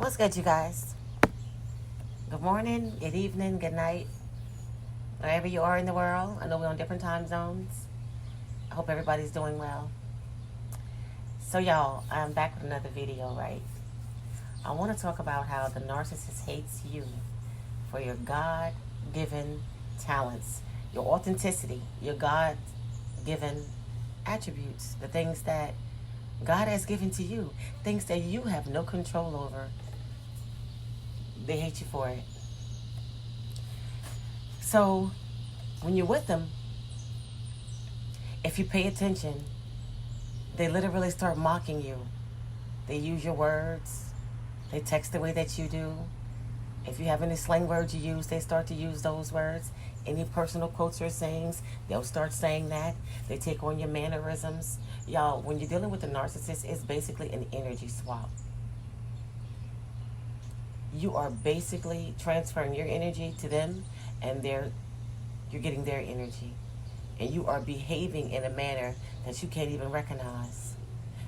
What's good, you guys? Good morning, good evening, good night, wherever you are in the world. I know we're on different time zones. I hope everybody's doing well. So, y'all, I'm back with another video, right? I want to talk about how the narcissist hates you for your God given talents, your authenticity, your God given attributes, the things that God has given to you, things that you have no control over. They hate you for it. So, when you're with them, if you pay attention, they literally start mocking you. They use your words. They text the way that you do. If you have any slang words you use, they start to use those words. Any personal quotes or sayings, they'll start saying that. They take on your mannerisms. Y'all, when you're dealing with a narcissist, it's basically an energy swap. You are basically transferring your energy to them, and you're getting their energy. And you are behaving in a manner that you can't even recognize.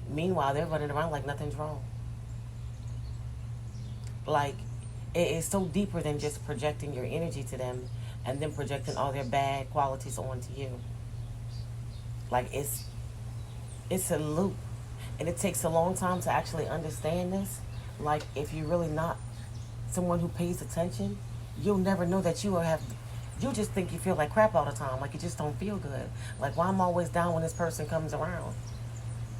Meanwhile, they're running around like nothing's wrong. Like, it is so deeper than just projecting your energy to them and then projecting all their bad qualities onto you. Like, it's a loop. And it takes a long time to actually understand this. Like, if you're really not someone who pays attention, you'll never know that you'll just think you feel like crap all the time. Like, you just don't feel good. Like, why I'm always down when this person comes around?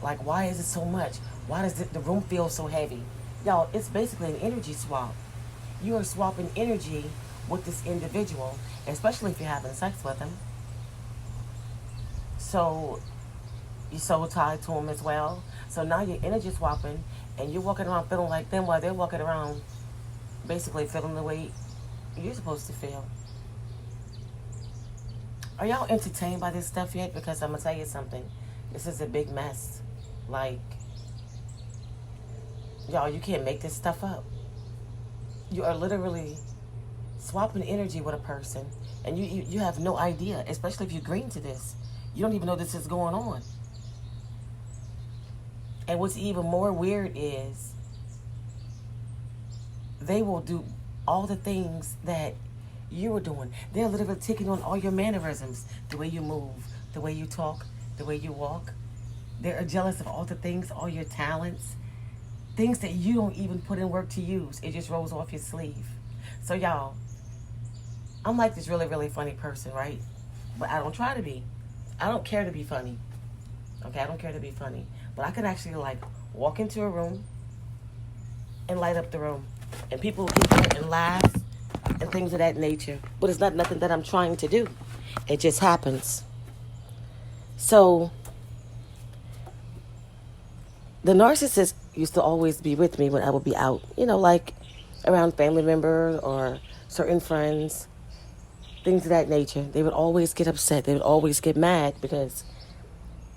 Like, why is it so much? Why does the room feel so heavy? Y'all, it's basically an energy swap. You are swapping energy with this individual, especially if you're having sex with them. So you're so tied to them as well. So now you're energy swapping, and you're walking around feeling like them while they're walking around basically feeling the way you're supposed to feel. Are y'all entertained by this stuff yet? Because I'm going to tell you something. This is a big mess. Like, y'all, you can't make this stuff up. You are literally swapping energy with a person, and you have no idea, especially if you agree to this. You don't even know this is going on. And what's even more weird is they will do all the things that you were doing. They're literally taking on all your mannerisms, the way you move, the way you talk, the way you walk. They're jealous of all the things, all your talents, things that you don't even put in work to use. It just rolls off your sleeve. So y'all, I'm like this really, really funny person, right? But I don't try to be. I don't care to be funny. Okay, I don't care to be funny. But I could actually like walk into a room and light up the room. And people will get there and laugh and things of that nature. But it's not nothing that I'm trying to do. It just happens. So the narcissist used to always be with me when I would be out, like around family members or certain friends, things of that nature. They would always get upset. They would always get mad because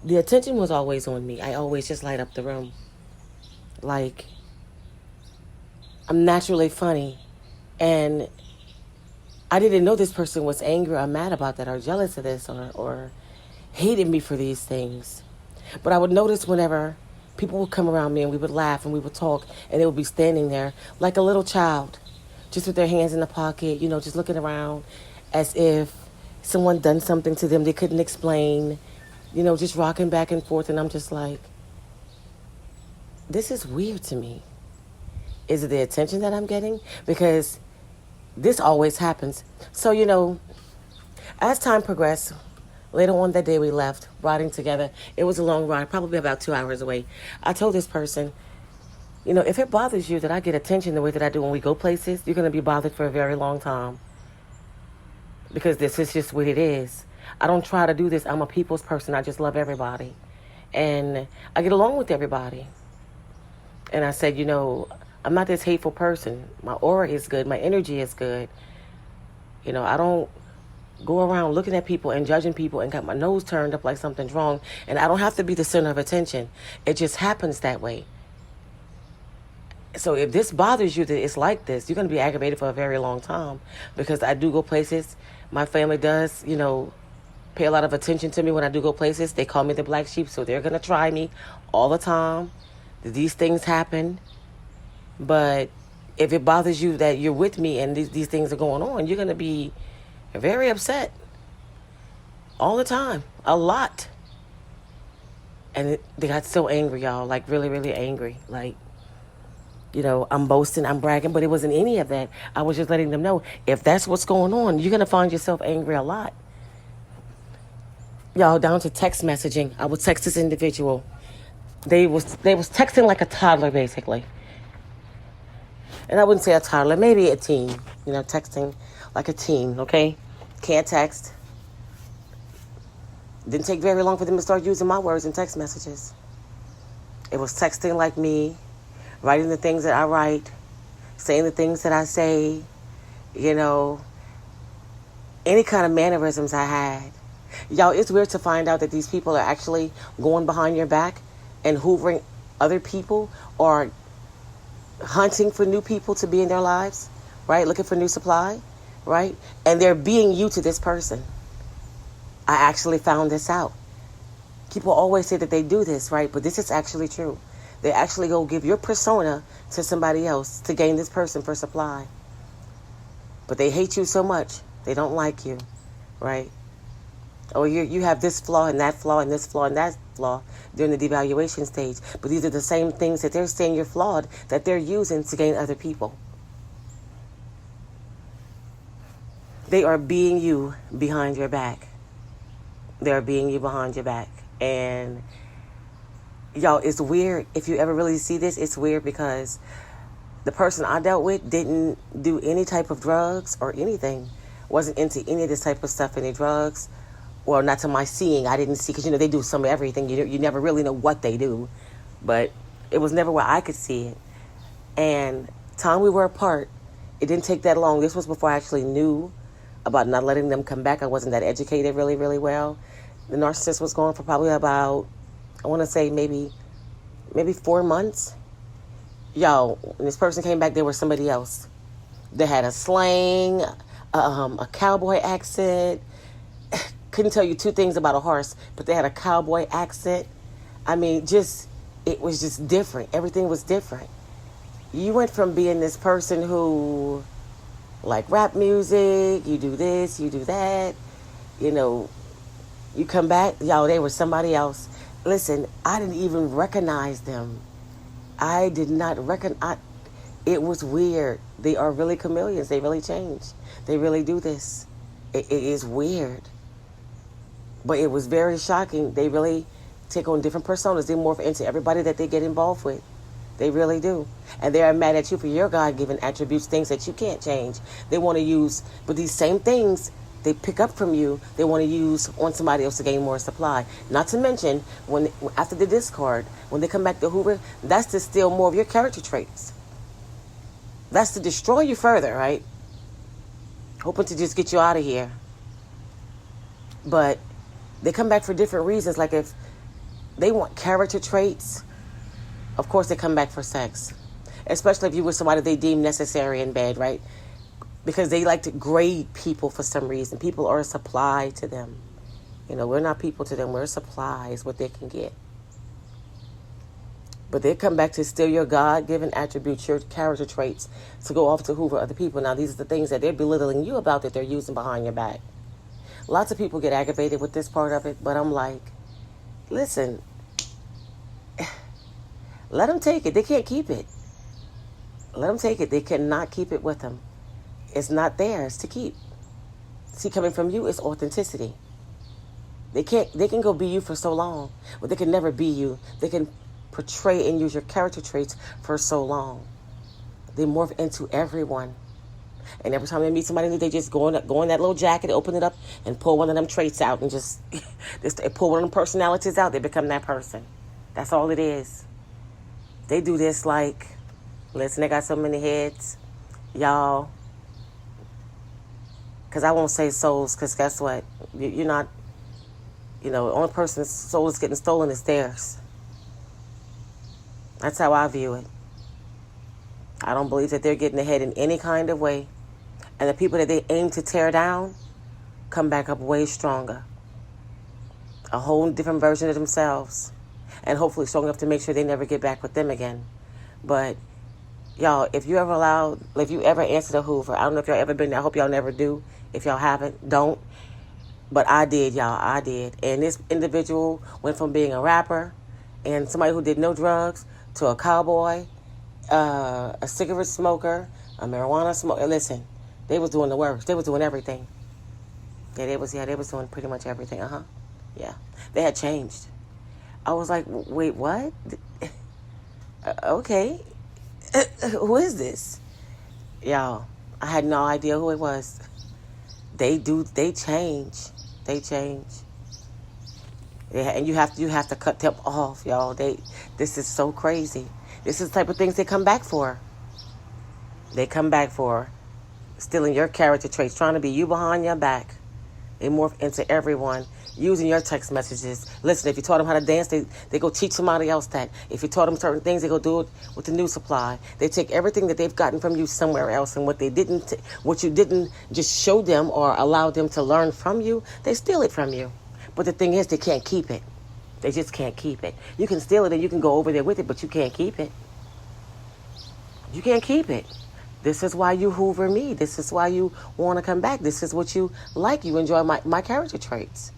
the attention was always on me. I always just light up the room. Like, I'm naturally funny. And I didn't know this person was angry or mad about that or jealous of this or hated me for these things. But I would notice whenever people would come around me and we would laugh and we would talk, and they would be standing there like a little child, just with their hands in the pocket, just looking around as if someone done something to them they couldn't explain, just rocking back and forth. And I'm just like, this is weird to me. Is it the attention that I'm getting? Because this always happens. So, as time progressed, later on that day we left, riding together. It was a long ride, probably about 2 hours away. I told this person, if it bothers you that I get attention the way that I do when we go places, you're going to be bothered for a very long time. Because this is just what it is. I don't try to do this. I'm a people's person. I just love everybody. And I get along with everybody. And I said, I'm not this hateful person. My aura is good. My energy is good. I don't go around looking at people and judging people and got my nose turned up like something's wrong. And I don't have to be the center of attention. It just happens that way. So if this bothers you that it's like this, you're going to be aggravated for a very long time. Because I do go places. My family does, pay a lot of attention to me when I do go places. They call me the black sheep, so they're going to try me all the time. These things happen. But If it bothers you that you're with me and these things are going on, you're going to be very upset all the time, a lot. And they got so angry, y'all, like really, really angry. Like, I'm boasting, I'm bragging, but it wasn't any of that. I was just letting them know, if that's what's going on, you're going to find yourself angry a lot. Y'all, down to text messaging. I would text this individual. They was texting like a toddler, basically. And I wouldn't say a toddler, maybe a teen. Texting like a teen, okay? Can't text. Didn't take very long for them to start using my words in text messages. It was texting like me, writing the things that I write, saying the things that I say, any kind of mannerisms I had. Y'all, it's weird to find out that these people are actually going behind your back and hoovering other people or hunting for new people to be in their lives, right? Looking for new supply, right? And they're being you to this person. I actually found this out. People always say that they do this, right? But this is actually true. They actually go give your persona to somebody else to gain this person for supply. But they hate you so much, they don't like you, right? Or you have this flaw and that flaw and this flaw and that flaw during the devaluation stage. But these are the same things that they're saying you're flawed that they're using to gain other people. They are being you behind your back. They are being you behind your back. And y'all, it's weird. If you ever really see this, it's weird because the person I dealt with didn't do any type of drugs or anything. Wasn't into any of this type of stuff, any drugs. Well, not to my seeing. I didn't see, because, they do some of everything. You never really know what they do. But it was never where I could see it. And time we were apart, it didn't take that long. This was before I actually knew about not letting them come back. I wasn't that educated really, really well. The narcissist was gone for probably about, I want to say maybe 4 months. Y'all, when this person came back, they were somebody else. They had a slang, a cowboy accent. Couldn't tell you two things about a horse, but they had a cowboy accent. I mean, it was just different. Everything was different. You went from being this person who like rap music, you do this, you do that, you come back, y'all, they were somebody else. Listen, I didn't even recognize them. I did not recognize. It was weird. They are really chameleons. They really change. They really do this. It is weird. But it was very shocking. They really take on different personas. They morph into everybody that they get involved with. They really do. And they're mad at you for your God-given attributes, things that you can't change. They want to use, but these same things they pick up from you, they want to use on somebody else to gain more supply. Not to mention, after the discard, when they come back to Hoover, that's to steal more of your character traits. That's to destroy you further, right? Hoping to just get you out of here. But they come back for different reasons. Like if they want character traits, of course they come back for sex. Especially if you were somebody they deem necessary in bed, right? Because they like to grade people for some reason. People are a supply to them. We're not people to them. We're a supply is what they can get. But they come back to steal your God-given attributes, your character traits, to go off to hoover other people. Now, these are the things that they're belittling you about that they're using behind your back. Lots of people get aggravated with this part of it, but I'm like, listen, let them take it. They can't keep it. Let them take it. They cannot keep it with them. It's not theirs to keep. See, coming from you is authenticity. They can go be you for so long, but they can never be you. They can portray and use your character traits for so long. They morph into everyone. And every time they meet somebody new, they just go in that little jacket, open it up, and pull one of them traits out and just pull one of them personalities out. They become that person. That's all it is. They do this like, listen, they got so many heads. Y'all, because I won't say souls, because guess what? You're not, the only person's soul is getting stolen is theirs. That's how I view it. I don't believe that they're getting ahead in any kind of way. And the people that they aim to tear down come back up way stronger. A whole different version of themselves. And hopefully strong enough to make sure they never get back with them again. But Y'all, if you ever answer the Hoover, I don't know if y'all ever been there. I hope y'all never do. If y'all haven't, don't. But I did, y'all. I did. And this individual went from being a rapper and somebody who did no drugs to a cowboy, a cigarette smoker, a marijuana smoker. Listen, they was doing the work. They was doing everything. Yeah, they was doing pretty much everything. Yeah. They had changed. I was like, wait, what? Okay. Who is this? Y'all, I had no idea who it was. They change. They change. Yeah, and you have to cut them off, y'all. This is so crazy. This is the type of things they come back for. They come back for stealing your character traits, trying to be you behind your back. They morph into everyone, using your text messages. Listen, if you taught them how to dance, they go teach somebody else that. If you taught them certain things, they go do it with the new supply. They take everything that they've gotten from you somewhere else, and what you didn't just show them or allow them to learn from you, they steal it from you. But the thing is, they can't keep it. They just can't keep it. You can steal it and you can go over there with it, but you can't keep it. You can't keep it. This is why you hoover me. This is why you want to come back. This is what you like. You enjoy my character traits.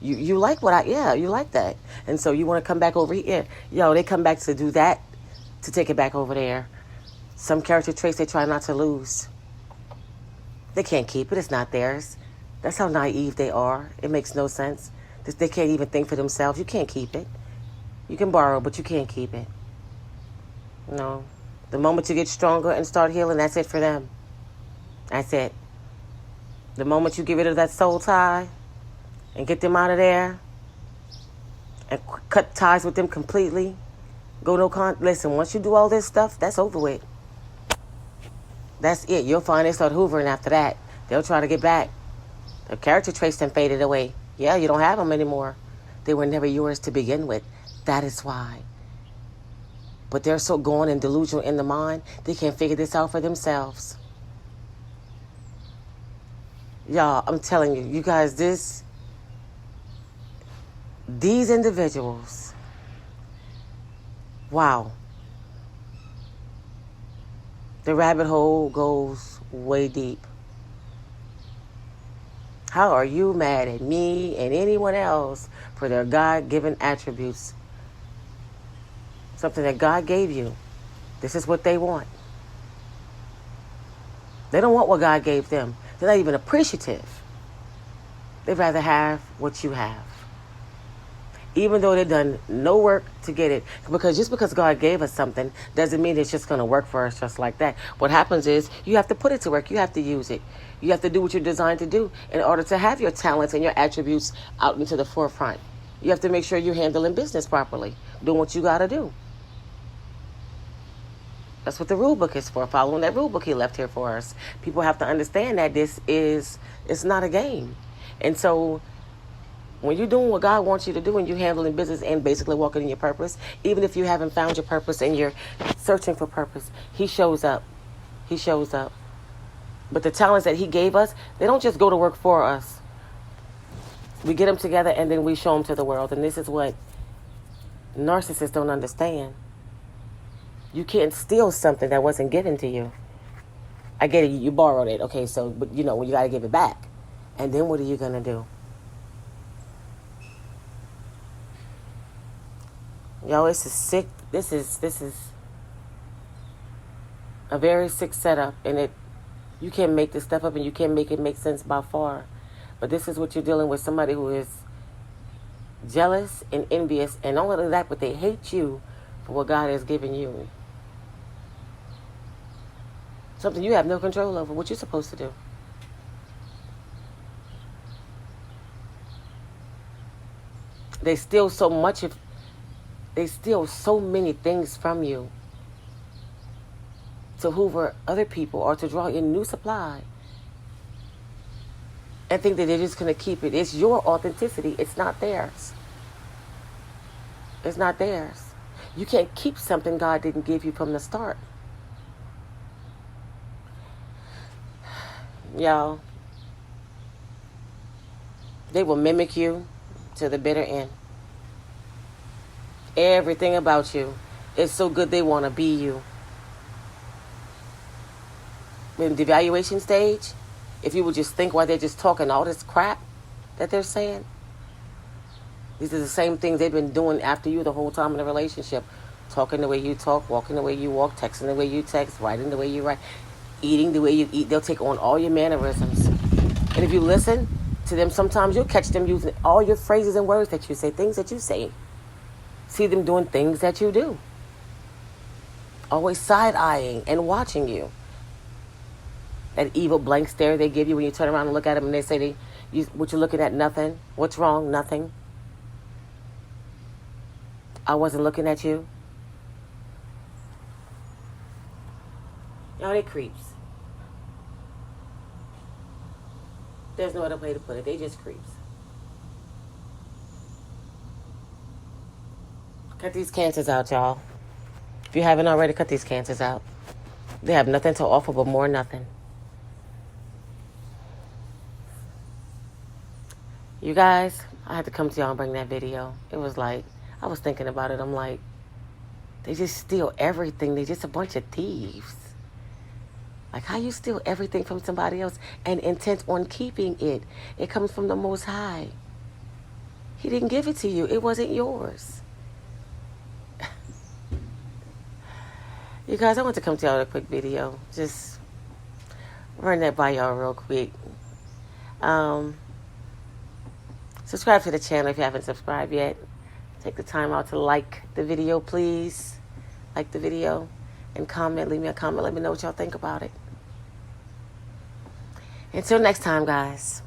You like you like that. And so you want to come back over here. Yo, they come back to do that, to take it back over there. Some character traits they try not to lose. They can't keep it. It's not theirs. That's how naive they are. It makes no sense. They can't even think for themselves. You can't keep it. You can borrow, but you can't keep it. No. The moment you get stronger and start healing, that's it for them. That's it. The moment you get rid of that soul tie and get them out of there and cut ties with them completely, listen, once you do all this stuff, that's over with. That's it. You'll find they start hoovering after that. They'll try to get back. The character traits then faded away. Yeah, you don't have them anymore. They were never yours to begin with. That is why. But they're so gone and delusional in the mind, they can't figure this out for themselves. Y'all, I'm telling you, you guys, these individuals, wow. The rabbit hole goes way deep. How are you mad at me and anyone else for their God-given attributes? Something that God gave you. This is what they want. They don't want what God gave them. They're not even appreciative. They'd rather have what you have. Even though they've done no work to get it. Because just because God gave us something doesn't mean it's just going to work for us just like that. What happens is you have to put it to work. You have to use it. You have to do what you're designed to do in order to have your talents and your attributes out into the forefront. You have to make sure you're handling business properly. Doing what you got to do. That's what the rule book is for, following that rule book he left here for us. People have to understand that it's not a game. And so when you're doing what God wants you to do and you're handling business and basically walking in your purpose, even if you haven't found your purpose and you're searching for purpose, he shows up. He shows up. But the talents that he gave us, they don't just go to work for us. We get them together and then we show them to the world. And this is what narcissists don't understand. You can't steal something that wasn't given to you. I get it, you borrowed it. Okay, so, but when you got to give it back. And then what are you going to do? Yo, this is sick. This is a very sick setup. And you can't make this stuff up and you can't make it make sense by far. But this is what you're dealing with, somebody who is jealous and envious. And not only that, but they hate you for what God has given you. Something you have no control over, what you're supposed to do. They steal so many things from you to hoover other people or to draw in new supply and think that they're just going to keep it. It's your authenticity. It's not theirs. It's not theirs. You can't keep something God didn't give you from the start. Y'all, they will mimic you to the bitter end. Everything about you is so good they want to be you. in the evaluation stage, if you would just think while they're just talking all this crap that they're saying, these are the same things they've been doing after you the whole time in the relationship. Talking the way you talk, walking the way you walk, texting the way you text, writing the way you write, eating the way you eat. They'll take on all your mannerisms. And if you listen to them, sometimes you'll catch them using all your phrases and words that you say, things that you say. See them doing things that you do. Always side-eyeing and watching you. That evil blank stare they give you when you turn around and look at them and they say, what you looking at? Nothing. What's wrong? Nothing. I wasn't looking at you. They creeps. There's no other way to put it. They just creeps. Cut these cancers out, y'all. If you haven't already, cut these cancers out. They have nothing to offer but more nothing. You guys, I had to come to y'all and bring that video. It was like, I was thinking about it. I'm like, they just steal everything. They just a bunch of thieves. Like, how you steal everything from somebody else and intent on keeping it? It comes from the Most High. He didn't give it to you. It wasn't yours. You guys, I want to come to y'all with a quick video. Just run that by y'all real quick. Subscribe to the channel if you haven't subscribed yet. Take the time out to like the video, please. Like the video and comment. Leave me a comment. Let me know what y'all think about it. Until next time, guys.